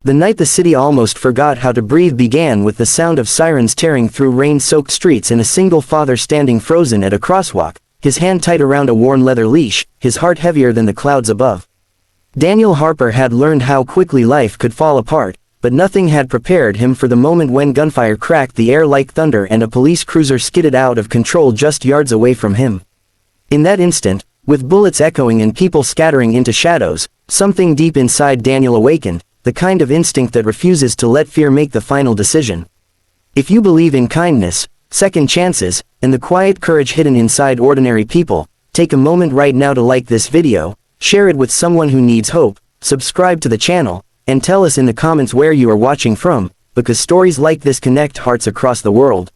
The night the city almost forgot how to breathe began with the sound of sirens tearing through rain-soaked streets and a single father standing frozen at a crosswalk, his hand tight around a worn leather leash, his heart heavier than the clouds above. Daniel Harper had learned how quickly life could fall apart, but nothing had prepared him for the moment when gunfire cracked the air like thunder and a police cruiser skidded out of control just yards away from him. In that instant, with bullets echoing and people scattering into shadows, something deep inside Daniel awakened, the kind of instinct that refuses to let fear make the final decision. If you believe in kindness, second chances, and the quiet courage hidden inside ordinary people, take a moment right now to like this video, share it with someone who needs hope, subscribe to the channel, and tell us in the comments where you are watching from, because stories like this connect hearts across the world.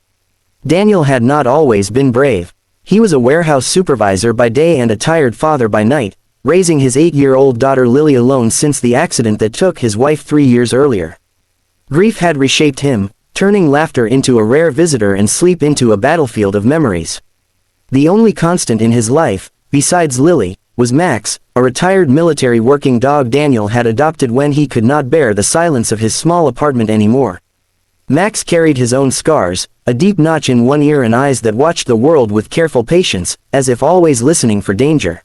Daniel had not always been brave. He was a warehouse supervisor by day and a tired father by night, raising his 8-year-old daughter Lily alone since the accident that took his wife 3 years earlier. Grief had reshaped him, turning laughter into a rare visitor and sleep into a battlefield of memories. The only constant in his life, besides Lily, was Max, a retired military working dog Daniel had adopted when he could not bear the silence of his small apartment anymore. Max carried his own scars, a deep notch in one ear and eyes that watched the world with careful patience, as if always listening for danger.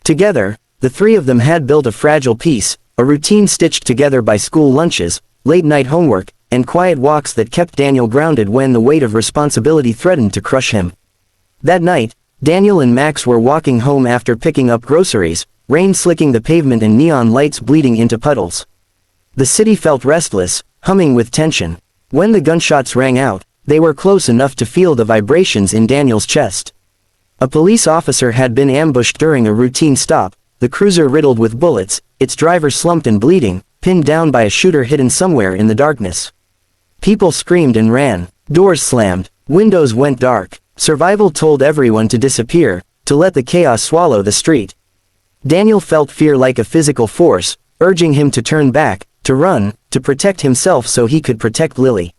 Together, the three of them had built a fragile peace, a routine stitched together by school lunches, late-night homework, and quiet walks that kept Daniel grounded when the weight of responsibility threatened to crush him. That night, Daniel and Max were walking home after picking up groceries, rain slicking the pavement and neon lights bleeding into puddles. The city felt restless, humming with tension. When the gunshots rang out, they were close enough to feel the vibrations in Daniel's chest. A police officer had been ambushed during a routine stop, the cruiser riddled with bullets, its driver slumped and bleeding, pinned down by a shooter hidden somewhere in the darkness. People screamed and ran, doors slammed, windows went dark. Survival told everyone to disappear, to let the chaos swallow the street. Daniel felt fear like a physical force, urging him to turn back, to run, to protect himself so he could protect Lily.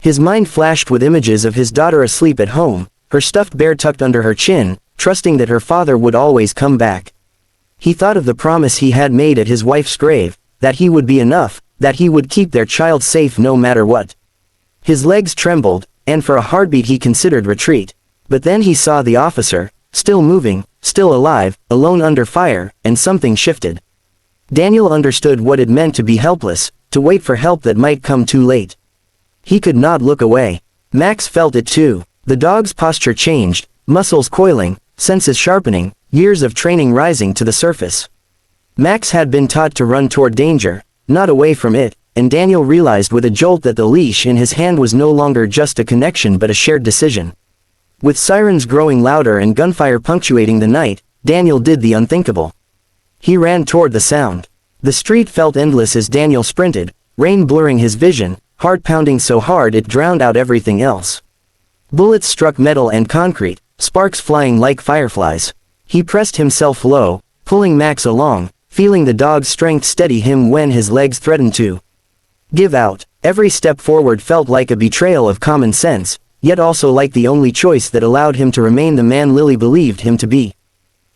His mind flashed with images of his daughter asleep at home, her stuffed bear tucked under her chin, trusting that her father would always come back. He thought of the promise he had made at his wife's grave, that he would be enough, that he would keep their child safe no matter what. His legs trembled, and for a heartbeat he considered retreat. But then he saw the officer, still moving, still alive, alone under fire, and something shifted. Daniel understood what it meant to be helpless, to wait for help that might come too late. He could not look away. Max felt it too. The dog's posture changed, muscles coiling, senses sharpening, years of training rising to the surface. Max had been taught to run toward danger, not away from it, and Daniel realized with a jolt that the leash in his hand was no longer just a connection but a shared decision. With sirens growing louder and gunfire punctuating the night, Daniel did the unthinkable. He ran toward the sound. The street felt endless as Daniel sprinted, rain blurring his vision, heart pounding so hard it drowned out everything else. Bullets struck metal and concrete, sparks flying like fireflies. He pressed himself low, pulling Max along, feeling the dog's strength steady him when his legs threatened to give out. Every step forward felt like a betrayal of common sense, yet also like the only choice that allowed him to remain the man Lily believed him to be.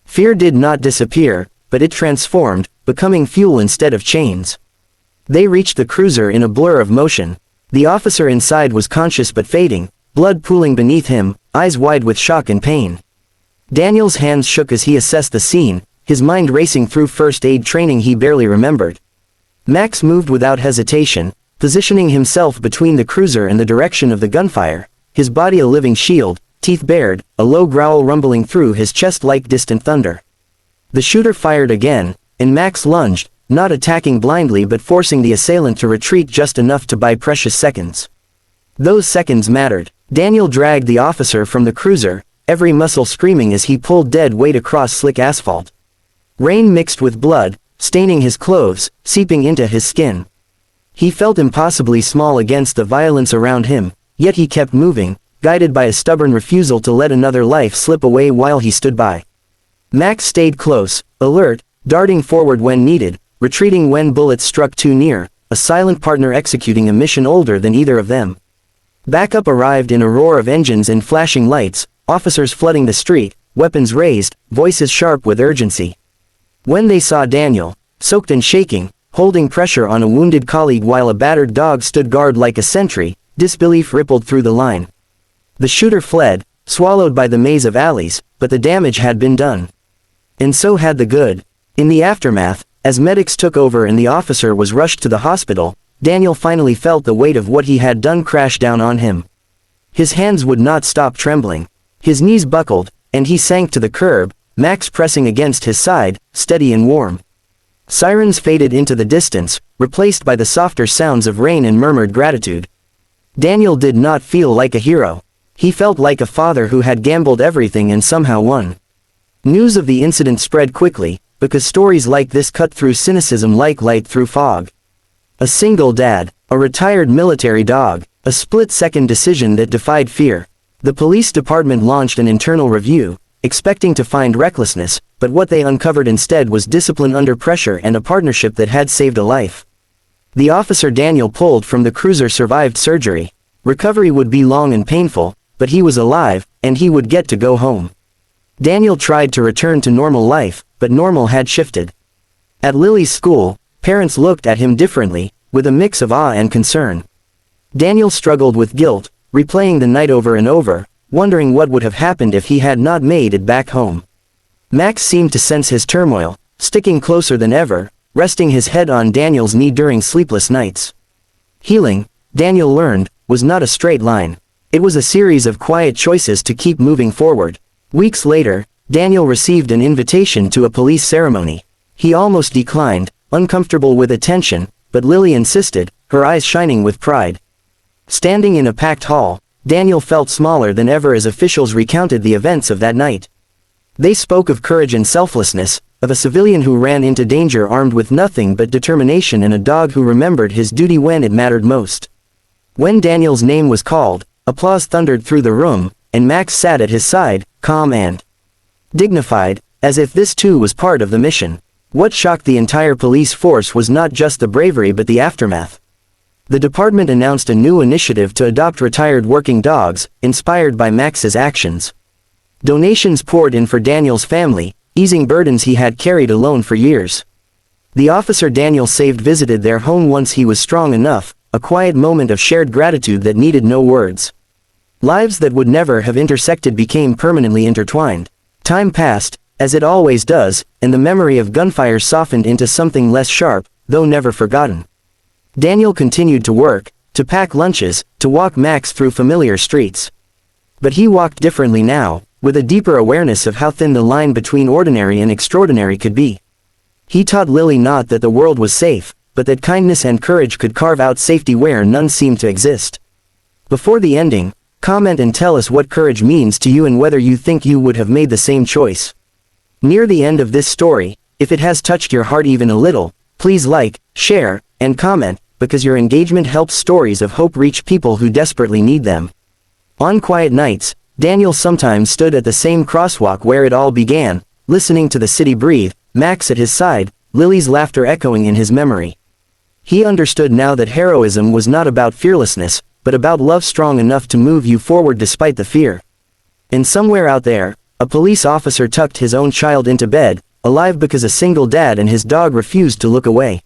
Fear did not disappear, but it transformed, becoming fuel instead of chains. They reached the cruiser in a blur of motion. The officer inside was conscious but fading, blood pooling beneath him, eyes wide with shock and pain. Daniel's hands shook as he assessed the scene, his mind racing through first aid training he barely remembered. Max moved without hesitation, positioning himself between the cruiser and the direction of the gunfire, his body a living shield, teeth bared, a low growl rumbling through his chest like distant thunder. The shooter fired again, and Max lunged, not attacking blindly but forcing the assailant to retreat just enough to buy precious seconds. Those seconds mattered. Daniel dragged the officer from the cruiser, every muscle screaming as he pulled dead weight across slick asphalt. Rain mixed with blood, staining his clothes, seeping into his skin. He felt impossibly small against the violence around him, yet he kept moving, guided by a stubborn refusal to let another life slip away while he stood by. Max stayed close, alert, darting forward when needed, retreating when bullets struck too near, a silent partner executing a mission older than either of them. Backup arrived in a roar of engines and flashing lights, officers flooding the street, weapons raised, voices sharp with urgency. When they saw Daniel, soaked and shaking, holding pressure on a wounded colleague while a battered dog stood guard like a sentry. Disbelief rippled through the line. The shooter fled, swallowed by the maze of alleys, but the damage had been done. And so had the good. In the aftermath, as medics took over and the officer was rushed to the hospital, Daniel finally felt the weight of what he had done crash down on him. His hands would not stop trembling. His knees buckled, and he sank to the curb, Max pressing against his side, steady and warm. Sirens faded into the distance, replaced by the softer sounds of rain and murmured gratitude. Daniel did not feel like a hero. He felt like a father who had gambled everything and somehow won. News of the incident spread quickly, because stories like this cut through cynicism like light through fog. A single dad, a retired military dog, a split-second decision that defied fear. The police department launched an internal review, expecting to find recklessness, but what they uncovered instead was discipline under pressure and a partnership that had saved a life. The officer Daniel pulled from the cruiser survived surgery. Recovery would be long and painful, but he was alive, and he would get to go home. Daniel tried to return to normal life, but normal had shifted. At Lily's school, parents looked at him differently, with a mix of awe and concern. Daniel struggled with guilt, replaying the night over and over, wondering what would have happened if he had not made it back home. Max seemed to sense his turmoil, sticking closer than ever, resting his head on Daniel's knee during sleepless nights. Healing, Daniel learned, was not a straight line. It was a series of quiet choices to keep moving forward. Weeks later, Daniel received an invitation to a police ceremony. He almost declined, uncomfortable with attention, but Lily insisted, her eyes shining with pride. Standing in a packed hall, Daniel felt smaller than ever as officials recounted the events of that night. They spoke of courage and selflessness, of a civilian who ran into danger armed with nothing but determination and a dog who remembered his duty when it mattered most. When Daniel's name was called, applause thundered through the room, and Max sat at his side, calm and dignified, as if this too was part of the mission. What shocked the entire police force was not just the bravery but the aftermath. The department announced a new initiative to adopt retired working dogs, inspired by Max's actions. Donations poured in for Daniel's family, easing burdens he had carried alone for years. The officer Daniel saved visited their home once he was strong enough, a quiet moment of shared gratitude that needed no words. Lives that would never have intersected became permanently intertwined. Time passed, as it always does, and the memory of Gunfire softened into something less sharp, though never forgotten. Daniel continued to work, to pack lunches, to walk Max through familiar streets. But he walked differently now, with a deeper awareness of how thin the line between ordinary and extraordinary could be. He taught Lily not that the world was safe, but that kindness and courage could carve out safety where none seemed to exist. Before the ending, comment and tell us what courage means to you and whether you think you would have made the same choice. Near the end of this story, if it has touched your heart even a little, please like, share, and comment, because your engagement helps stories of hope reach people who desperately need them. On quiet nights, Daniel sometimes stood at the same crosswalk where it all began, listening to the city breathe, Max at his side, Lily's laughter echoing in his memory. He understood now that heroism was not about fearlessness, but about love strong enough to move you forward despite the fear. And somewhere out there, a police officer tucked his own child into bed, alive because a single dad and his dog refused to look away.